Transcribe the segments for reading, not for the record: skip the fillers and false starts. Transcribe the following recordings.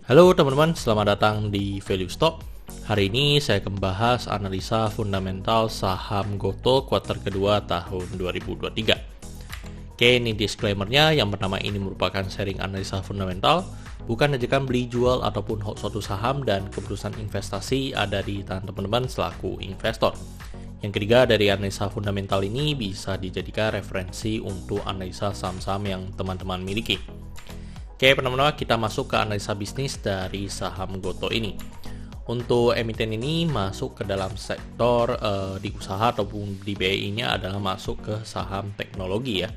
Halo teman-teman, selamat datang di Value Stock. Hari ini saya akan membahas analisa fundamental saham Goto kuartal kedua tahun 2023. Oke, ini disclaimer-nya. Yang pertama, ini merupakan sharing analisa fundamental, bukan ajakan beli jual ataupun hold suatu saham, dan keputusan investasi ada di tangan teman-teman selaku investor. Yang ketiga, dari analisa fundamental ini bisa dijadikan referensi untuk analisa saham-saham yang teman-teman miliki. Oke, pertama-tama kita masuk ke analisa bisnis dari saham Goto ini. Untuk emiten ini masuk ke dalam sektor di usaha ataupun di BI-nya adalah masuk ke saham teknologi ya.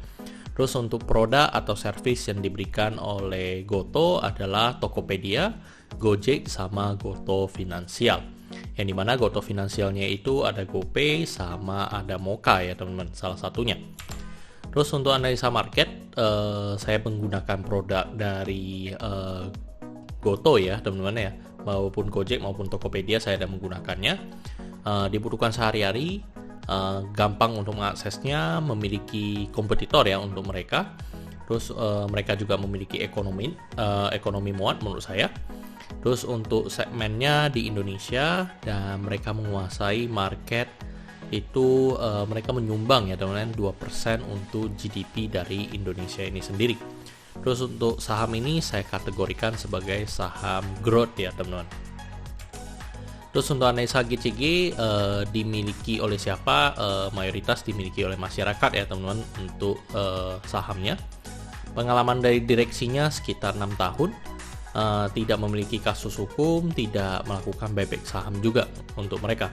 Terus untuk produk atau service yang diberikan oleh Goto adalah Tokopedia, Gojek, sama Goto Finansial. Yang dimana Goto Finansialnya itu ada GoPay sama ada Moka ya teman-teman, salah satunya. Terus untuk analisa market, saya menggunakan produk dari Goto ya teman-teman ya, maupun Gojek maupun Tokopedia saya ada menggunakannya. Dibutuhkan sehari-hari, gampang untuk mengaksesnya, memiliki kompetitor ya untuk mereka. Terus mereka juga memiliki ekonomi muat menurut saya. Terus untuk segmennya di Indonesia, dan mereka menguasai market itu mereka menyumbang ya teman-teman 2% untuk GDP dari Indonesia ini sendiri. Terus untuk saham ini saya kategorikan sebagai saham growth ya teman-teman. Terus untuk analisa GCG dimiliki oleh siapa? Mayoritas dimiliki oleh masyarakat ya teman-teman untuk sahamnya. Pengalaman dari direksinya sekitar 6 tahun. Tidak memiliki kasus hukum, tidak melakukan buyback saham juga untuk mereka.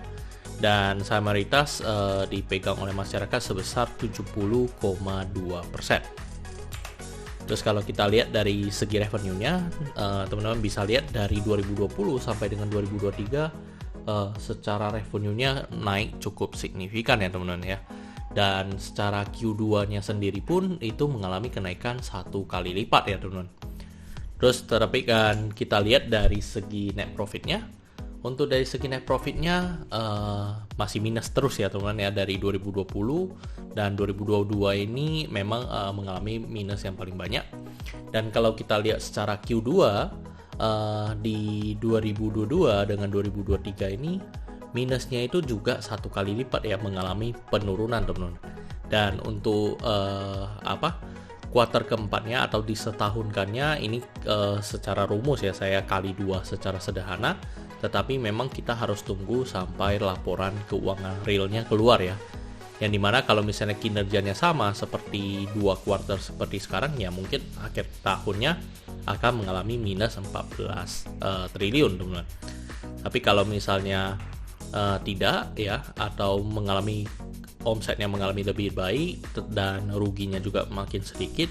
Dan saham mayoritas dipegang oleh masyarakat sebesar 70,2%. Terus kalau kita lihat dari segi revenue-nya, teman-teman bisa lihat dari 2020 sampai dengan 2023 secara revenue-nya naik cukup signifikan ya teman-teman ya. Dan secara Q2-nya sendiri pun itu mengalami kenaikan 1 kali lipat ya teman-teman. Terus tetapi kan kita lihat dari segi net profit-nya. Untuk dari segi net profit-nya masih minus terus ya teman-teman ya, dari 2020 dan 2022 ini memang mengalami minus yang paling banyak. Dan kalau kita lihat secara Q2 di 2022 dengan 2023 ini minusnya itu juga 1 kali lipat ya, mengalami penurunan teman-teman. Dan untuk kuartal keempatnya atau disetahunkannya ini secara rumus ya saya kali 2 secara sederhana, tetapi memang kita harus tunggu sampai laporan keuangan realnya keluar ya. Yang dimana kalau misalnya kinerjanya sama seperti 2 kuartal seperti sekarang ya, mungkin akhir tahunnya akan mengalami minus 14 triliun teman-teman. Tapi kalau misalnya tidak ya, atau mengalami omsetnya mengalami lebih baik dan ruginya juga makin sedikit,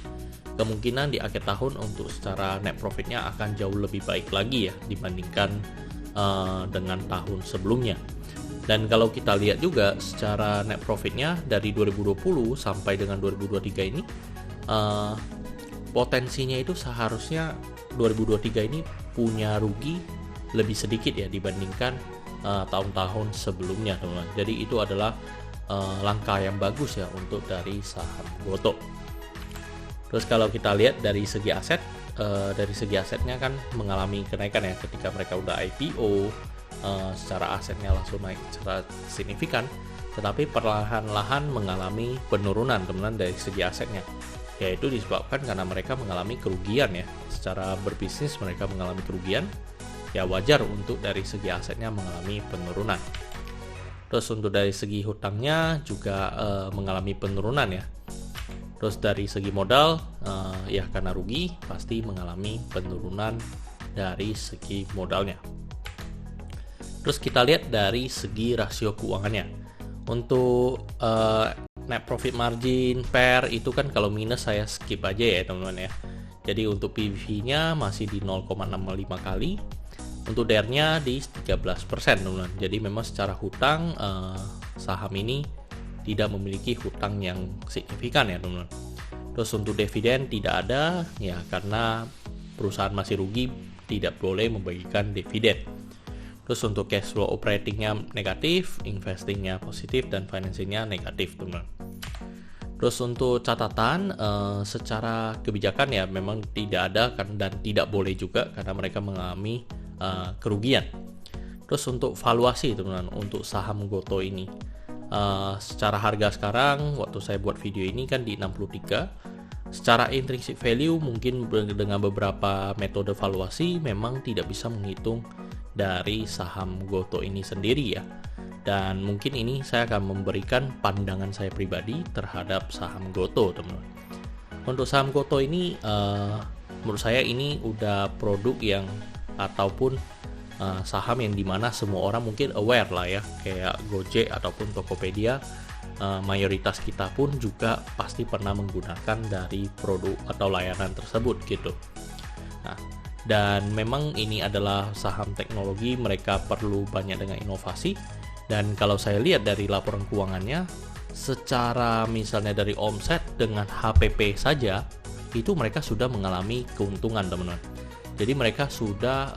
kemungkinan di akhir tahun untuk secara net profitnya akan jauh lebih baik lagi ya dibandingkan dengan tahun sebelumnya. Dan kalau kita lihat juga secara net profitnya dari 2020 sampai dengan 2023 ini potensinya itu seharusnya 2023 ini punya rugi lebih sedikit ya dibandingkan tahun-tahun sebelumnya teman-teman. Jadi itu adalah langkah yang bagus ya untuk dari saham Goto. Terus kalau kita lihat dari segi aset, dari segi asetnya kan mengalami kenaikan ya ketika mereka udah IPO, secara asetnya langsung naik secara signifikan, tetapi perlahan-lahan mengalami penurunan teman-teman dari segi asetnya, yaitu disebabkan karena mereka mengalami kerugian ya, secara berbisnis mereka mengalami kerugian, ya wajar untuk dari segi asetnya mengalami penurunan. Terus untuk dari segi hutangnya juga mengalami penurunan ya. Terus dari segi modal, ya karena rugi pasti mengalami penurunan dari segi modalnya. Terus kita lihat dari segi rasio keuangannya. Untuk net profit margin per itu kan kalau minus saya skip aja ya teman-teman ya. Jadi untuk PBV-nya masih di 0,65 kali. Untuk DER-nya di 13% teman-teman. Jadi memang secara hutang saham ini tidak memiliki hutang yang signifikan ya teman-teman. Terus untuk dividen tidak ada ya, karena perusahaan masih rugi tidak boleh membagikan dividen. Terus untuk cash flow operatingnya negatif, investingnya positif, dan financingnya negatif teman-teman. Terus untuk catatan, secara kebijakan ya memang tidak ada kan, dan tidak boleh juga karena mereka mengalami kerugian. Terus untuk valuasi teman-teman untuk saham Goto ini, secara harga sekarang waktu saya buat video ini kan di 63. Secara intrinsic value mungkin dengan beberapa metode valuasi memang tidak bisa menghitung dari saham Goto ini sendiri ya. Dan mungkin ini saya akan memberikan pandangan saya pribadi terhadap saham Goto, teman-teman. Untuk saham Goto ini, menurut saya ini udah produk yang ataupun saham yang dimana semua orang mungkin aware lah ya, kayak Gojek ataupun Tokopedia. Mayoritas kita pun juga pasti pernah menggunakan dari produk atau layanan tersebut gitu. Nah, dan memang ini adalah saham teknologi, mereka perlu banyak dengan inovasi. Dan kalau saya lihat dari laporan keuangannya, secara misalnya dari omset dengan HPP saja, itu mereka sudah mengalami keuntungan teman-teman. Jadi mereka sudah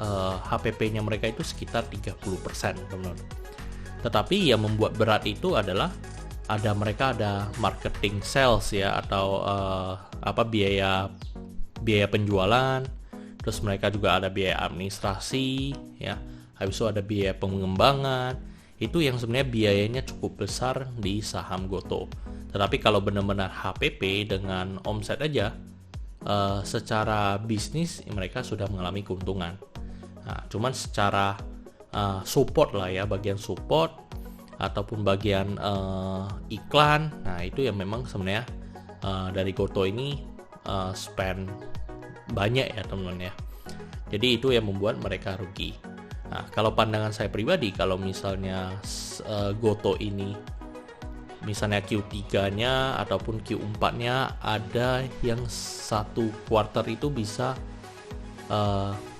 HPP-nya mereka itu sekitar 30% teman-teman. Tetapi yang membuat berat itu adalah mereka ada marketing sales ya, atau biaya penjualan, terus mereka juga ada biaya administrasi ya, habis itu ada biaya pengembangan. Itu yang sebenarnya biayanya cukup besar di saham Goto. Tetapi kalau benar-benar HPP dengan omset aja, secara bisnis mereka sudah mengalami keuntungan. Nah, cuman secara support lah ya, bagian support ataupun bagian iklan, nah itu yang memang sebenarnya dari Goto ini spend banyak ya teman-teman ya. Jadi itu yang membuat mereka rugi. Nah, kalau pandangan saya pribadi, kalau misalnya Goto ini misalnya Q3-nya ataupun Q4-nya ada yang satu kuartal itu bisa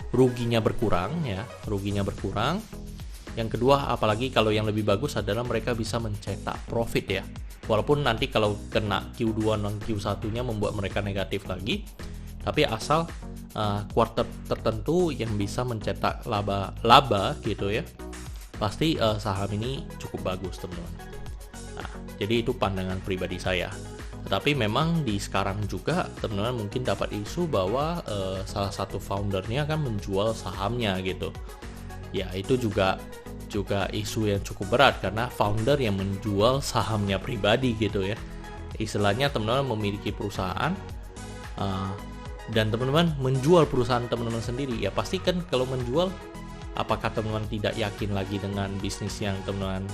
ruginya berkurang ya, Yang kedua, apalagi kalau yang lebih bagus adalah mereka bisa mencetak profit ya. Walaupun nanti kalau kena Q2 dan Q1-nya membuat mereka negatif lagi, tapi asal kuartal tertentu yang bisa mencetak laba gitu ya, pasti saham ini cukup bagus teman-teman. Nah, jadi itu pandangan pribadi saya. Tetapi memang di sekarang juga teman-teman mungkin dapat isu bahwa salah satu foundernya kan menjual sahamnya gitu. Ya itu juga isu yang cukup berat karena founder yang menjual sahamnya pribadi gitu ya. Istilahnya teman-teman memiliki perusahaan dan teman-teman menjual perusahaan teman-teman sendiri, ya pasti kan kalau menjual, apakah teman-teman tidak yakin lagi dengan bisnis yang teman-teman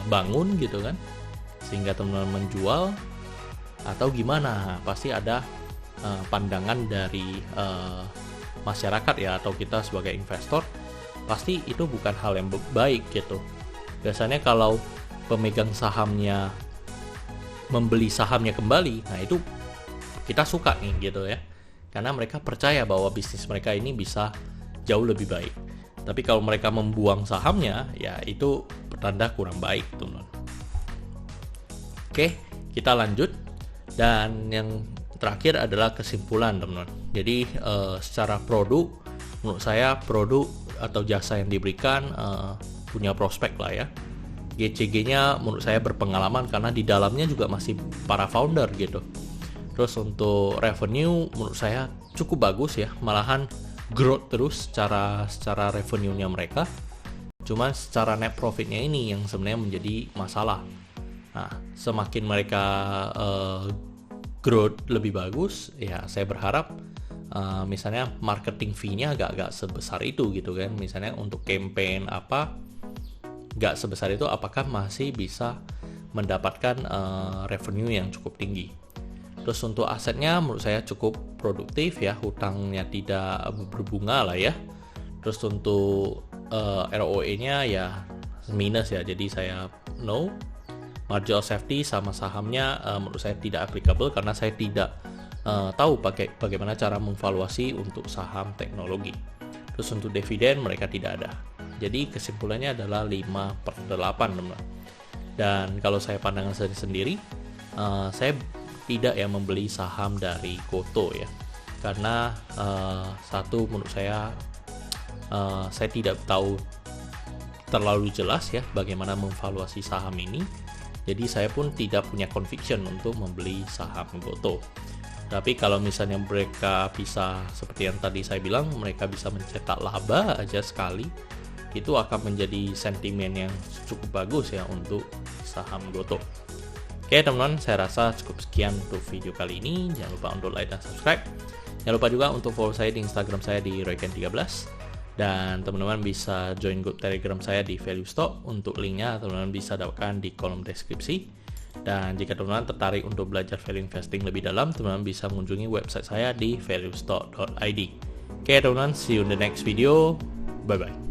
bangun gitu kan, sehingga teman-teman menjual atau gimana? Pasti ada pandangan dari masyarakat ya, atau kita sebagai investor, pasti itu bukan hal yang baik gitu. Biasanya kalau pemegang sahamnya membeli sahamnya kembali, nah itu kita suka nih gitu ya, karena mereka percaya bahwa bisnis mereka ini bisa jauh lebih baik. Tapi kalau mereka membuang sahamnya, ya itu pertanda kurang baik teman-teman. Oke, kita lanjut. Dan yang terakhir adalah kesimpulan teman-teman. Jadi secara produk, menurut saya produk atau jasa yang diberikan punya prospek lah ya. GCG-nya menurut saya berpengalaman karena di dalamnya juga masih para founder gitu. Terus untuk revenue menurut saya cukup bagus ya, malahan growth terus secara revenue-nya mereka. Cuma secara net profit-nya ini yang sebenarnya menjadi masalah. Nah, semakin mereka growth lebih bagus, ya saya berharap misalnya marketing fee-nya agak sebesar itu gitu kan. Misalnya untuk campaign gak sebesar itu, apakah masih bisa mendapatkan revenue yang cukup tinggi. Terus untuk asetnya menurut saya cukup produktif ya, hutangnya tidak berbunga lah ya. Terus untuk ROE-nya ya minus ya, jadi saya no. Margin of safety sama sahamnya menurut saya tidak applicable karena saya tidak tahu bagaimana cara memvaluasi untuk saham teknologi. Terus untuk dividen mereka tidak ada. Jadi kesimpulannya adalah 5/8 teman-teman. Dan kalau saya pandangan sendiri, saya tidak ya membeli saham dari Goto ya, karena satu menurut saya tidak tahu terlalu jelas ya bagaimana memvaluasi saham ini. Jadi saya pun tidak punya conviction untuk membeli saham Gotoh. Tapi kalau misalnya mereka bisa, seperti yang tadi saya bilang, mereka bisa mencetak laba aja sekali, itu akan menjadi sentimen yang cukup bagus ya untuk saham Gotoh. Oke teman-teman, saya rasa cukup sekian untuk video kali ini. Jangan lupa untuk like dan subscribe. Jangan lupa juga untuk follow saya di Instagram saya di royken13. Dan teman-teman bisa join grup Telegram saya di Value Stock. Untuk linknya teman-teman bisa dapatkan di kolom deskripsi. Dan jika teman-teman tertarik untuk belajar value investing lebih dalam, teman-teman bisa mengunjungi website saya di valuestock.id. Oke teman-teman, see you in the next video. Bye-bye.